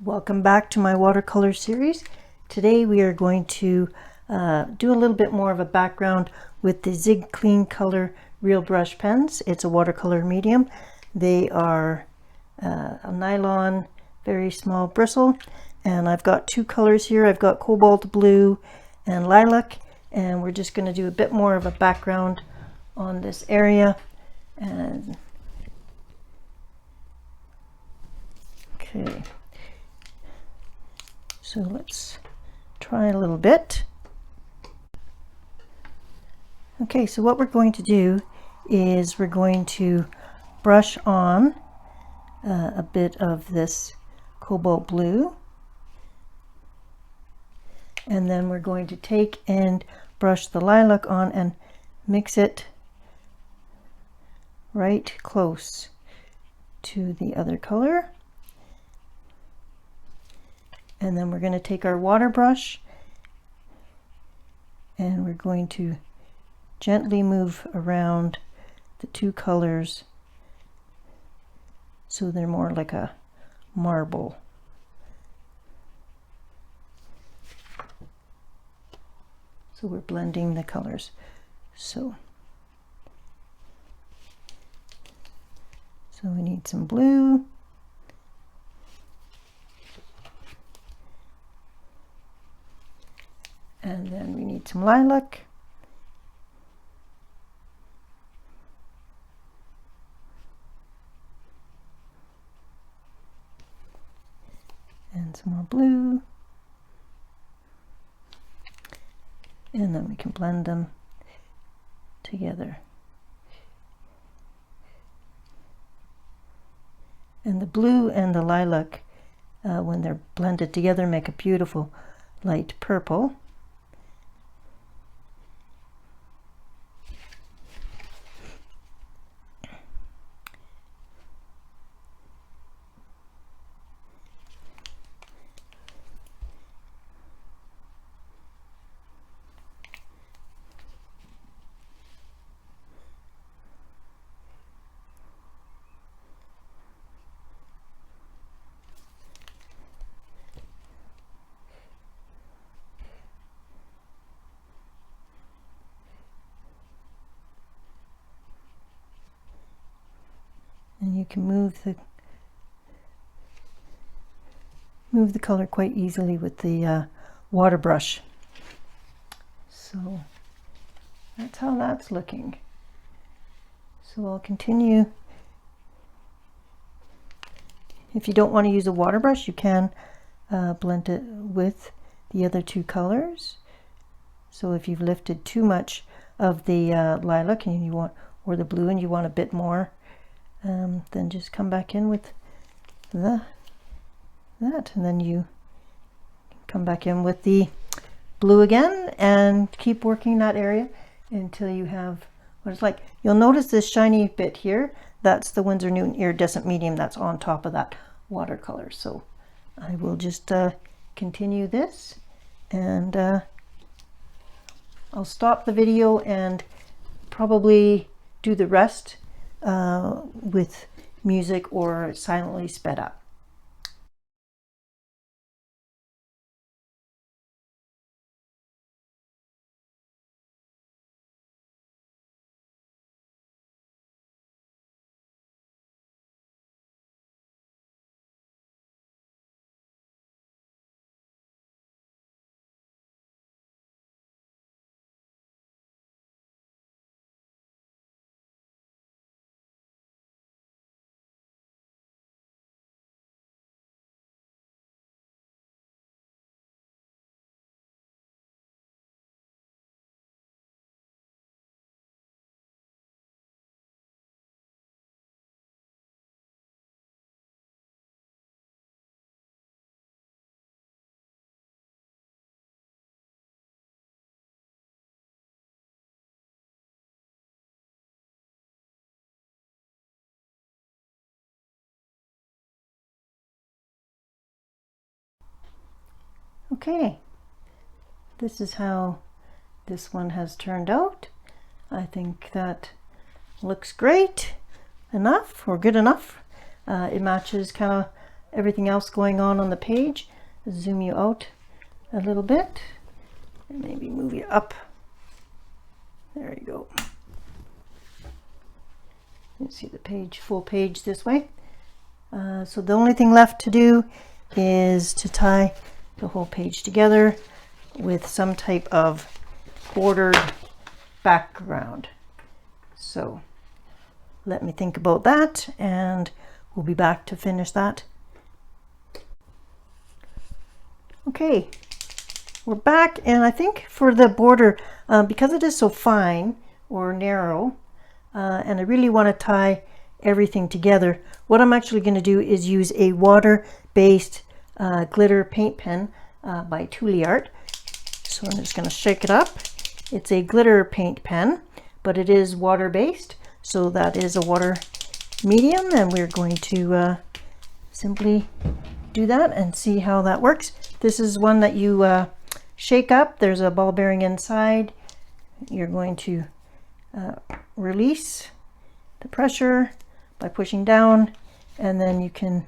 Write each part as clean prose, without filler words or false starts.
Welcome back to my watercolor series. Today we are going to do a little bit more of a background with the Zig Clean Color real brush pens. It's a watercolor medium. They are a nylon, very small bristle, and I've got two colors here. I've got cobalt blue and lilac, and we're just going to do a bit more of a background on this area. And okay. So let's try a little bit. Okay, so what we're going to do is we're going to brush on a bit of this cobalt blue, and then we're going to take and brush the lilac on and mix it right close to the other color. And then we're going to take our water brush and we're going to gently move around the two colors so they're more like a marble. So we're blending the colors. So we need some blue. And then we need some lilac. And some more blue. And then we can blend them together. And the blue and the lilac, when they're blended together, make a beautiful light purple. And you can move the color quite easily with the water brush. So that's how that's looking. So I'll continue. If you don't want to use a water brush, you can blend it with the other two colors. So if you've lifted too much of the lilac and you want, or the blue, and you want a bit more, then just come back in with that, and then you come back in with the blue again and keep working that area until you have what it's like. You'll notice this shiny bit here, that's the Winsor Newton iridescent medium that's on top of that watercolor. So I will just continue this, and I'll stop the video and probably do the rest with music or silently sped up. Okay, this is how this one has turned out. I think that looks great enough, or good enough. It matches kind of everything else going on the page. Zoom you out a little bit and maybe move you up. There you go. You see the page, full page this way. So the only thing left to do is to tie the whole page together with some type of bordered background. So let me think about that and we'll be back to finish that. Okay, we're back, and I think for the border, because it is so fine or narrow, and I really want to tie everything together, what I'm actually going to do is use a water-based glitter paint pen by Tooli-Art. So I'm just going to shake it up. It's a glitter paint pen, but it is water-based, so that is a water medium, and we're going to simply do that and see how that works. This is one that you shake up. There's a ball bearing inside. You're going to release the pressure by pushing down, and then you can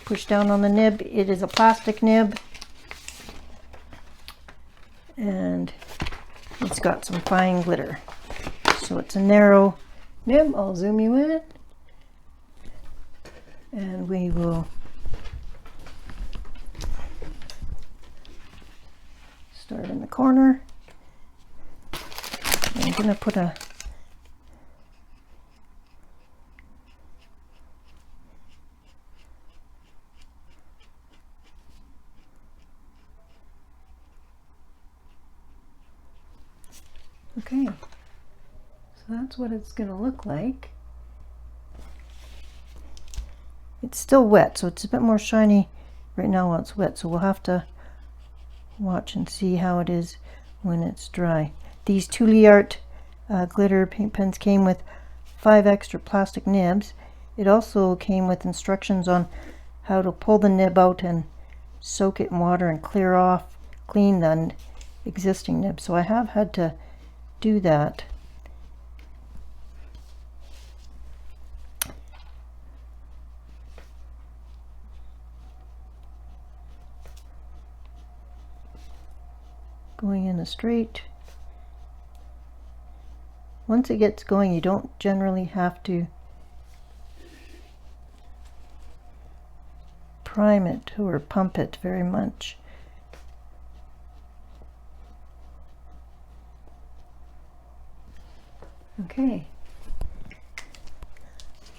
push down on the nib. It is a plastic nib, and it's got some fine glitter. So it's a narrow nib. I'll zoom you in, and we will start in the corner. I'm going to put a okay, so that's what it's going to look like. It's still wet, so it's a bit more shiny right now while it's wet, so we'll have to watch and see how it is when it's dry. These Tooli-Art glitter paint pens came with 5 extra plastic nibs. It also came with instructions on how to pull the nib out and soak it in water and clean the existing nib. So I have had to do that. Going in a straight. Once it gets going, you don't generally have to prime it or pump it very much. Okay,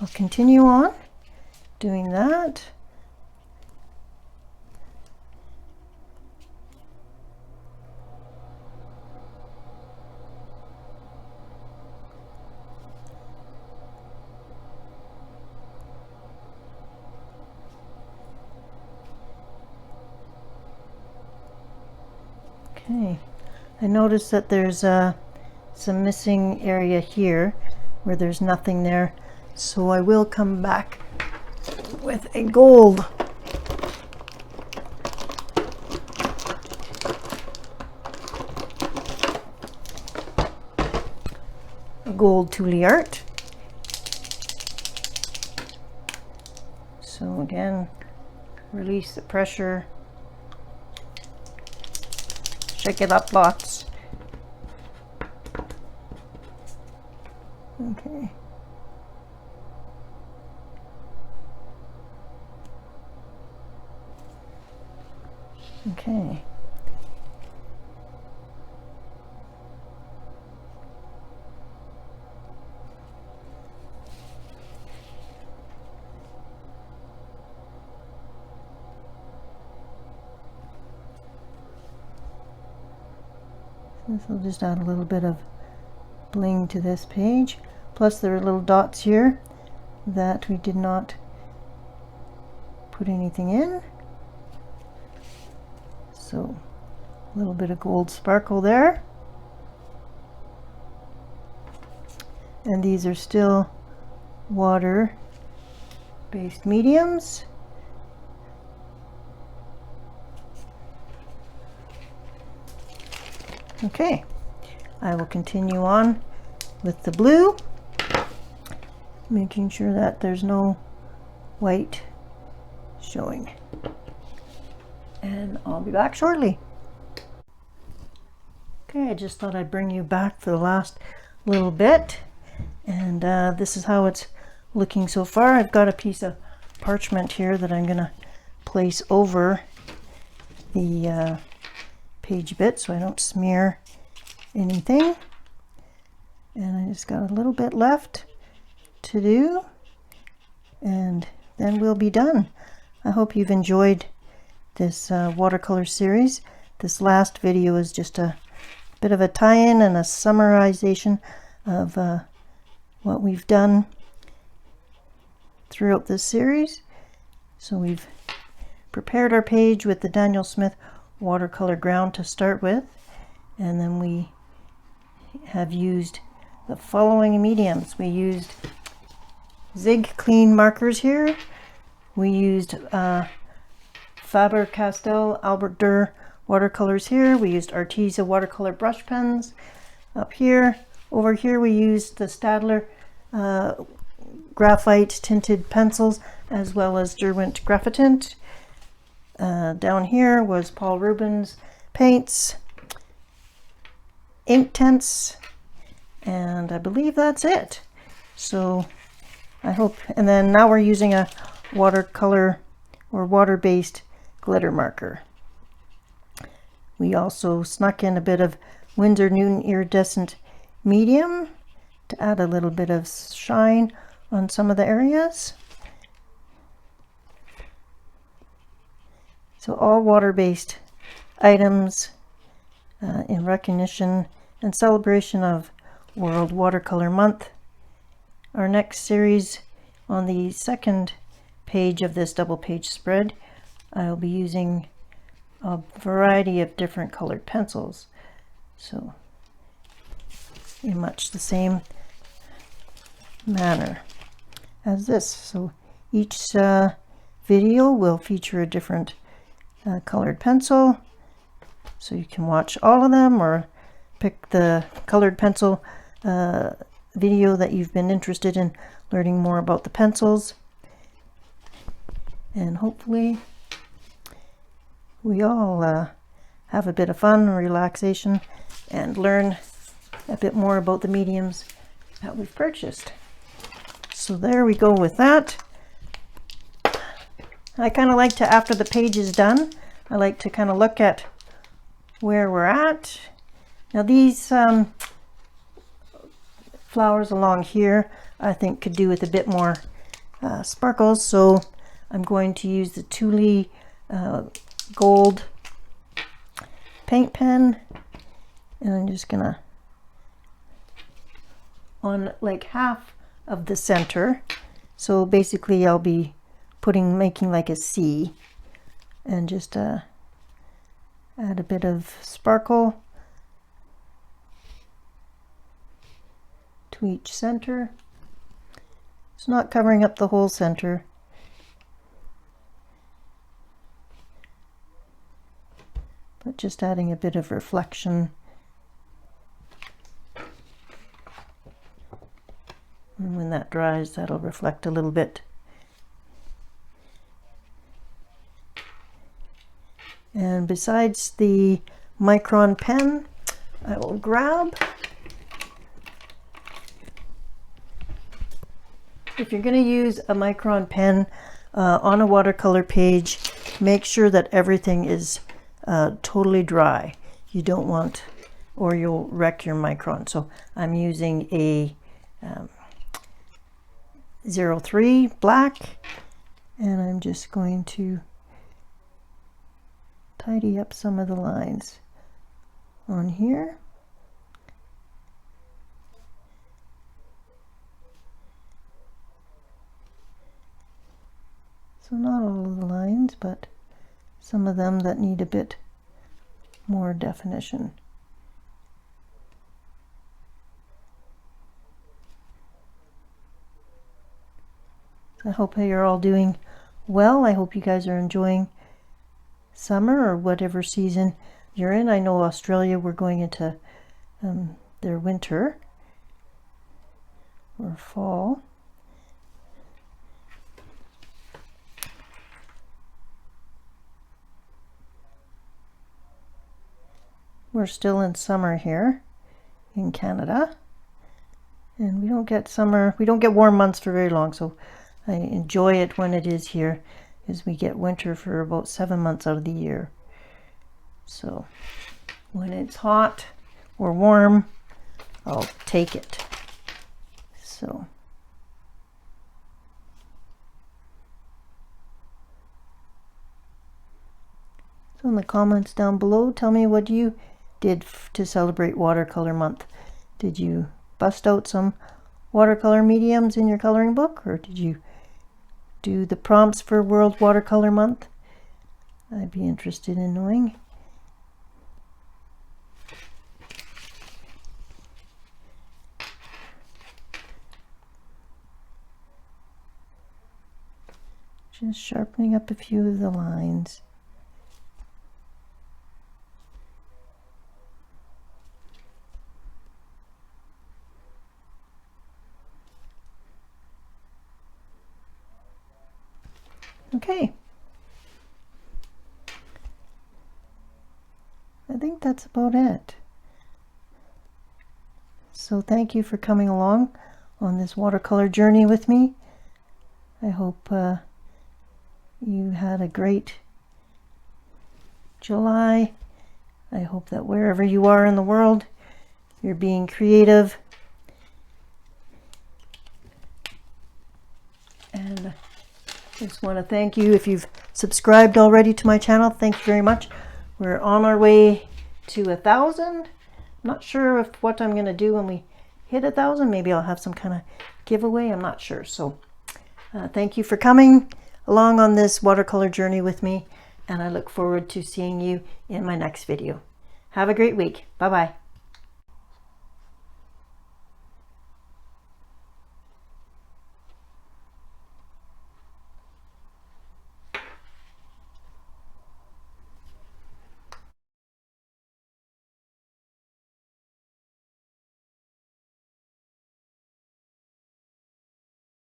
I'll continue on doing that. Okay, I noticed that there's some missing area here where there's nothing there, so I will come back with a gold Tooli-Art. So again, release the pressure. Shake it up lots. Okay. Okay. This will just add a little bit of bling to this page. Plus there are little dots here that we did not put anything in. So a little bit of gold sparkle there. And these are still water-based mediums. Okay, I will continue on with the blue, making sure that there's no white showing. And I'll be back shortly. Okay, I just thought I'd bring you back for the last little bit. And this is how it's looking so far. I've got a piece of parchment here that I'm going to place over the page bit so I don't smear anything. And I just got a little bit left to do, and then we'll be done. I hope you've enjoyed this watercolor series. This last video is just a bit of a tie-in and a summarization of what we've done throughout this series. So we've prepared our page with the Daniel Smith watercolor ground to start with, and then we have used the following mediums. We used Zig Clean markers here. We used Faber-Castell Albert Durr watercolors here. We used Arteza watercolor brush pens up here. Over here we used the Staedtler graphite tinted pencils, as well as Derwent Graphitint. Down here was Paul Rubens paints, Inktense, and I believe that's it. So I hope, and then now we're using a watercolor or water-based glitter marker. We also snuck in a bit of Winsor Newton iridescent medium to add a little bit of shine on some of the areas. So all water-based items in recognition and celebration of World Watercolor Month. Our next series, on the second page of this double page spread, I'll be using a variety of different colored pencils. So in much the same manner as this. So each video will feature a different colored pencil. So you can watch all of them or pick the colored pencil video that you've been interested in learning more about the pencils. And hopefully we all have a bit of fun and relaxation and learn a bit more about the mediums that we've purchased. So there we go with that. I kind of like to, after the page is done, I like to kind of look at where we're at. Now these flowers along here I think could do with a bit more sparkles, so I'm going to use the Tooli-Art gold paint pen, and I'm just gonna, on like half of the center, so basically I'll be making like a C, and just add a bit of sparkle to each center. It's not covering up the whole center, but just adding a bit of reflection. And when that dries, that'll reflect a little bit. And besides the micron pen, I will grab, if you're going to use a micron pen on a watercolor page, make sure that everything is totally dry. You don't want, or you'll wreck your micron. So I'm using a 03 black, and I'm just going to tidy up some of the lines on here. So not all of the lines, but some of them that need a bit more definition. I hope you're all doing well. I hope you guys are enjoying summer or whatever season you're in. I know Australia, we're going into their winter or fall. we're still in summer here in Canada, and we don't get warm months for very long, so I enjoy it when it is here, as we get winter for about 7 months out of the year. So when it's hot or warm, I'll take it. So in the comments down below, tell me what you did to celebrate Watercolor Month. Did you bust out some watercolor mediums in your coloring book, or did you do the prompts for World Watercolor Month? I'd be interested in knowing. Just sharpening up a few of the lines. Okay. I think that's about it. So thank you for coming along on this watercolor journey with me. I hope you had a great July. I hope that wherever you are in the world, you're being creative. And I just want to thank you if you've subscribed already to my channel. Thank you very much. We're on our way to 1,000. I'm not sure what I'm going to do when we hit 1,000. Maybe I'll have some kind of giveaway. I'm not sure. So thank you for coming along on this watercolor journey with me, and I look forward to seeing you in my next video. Have a great week. Bye-bye.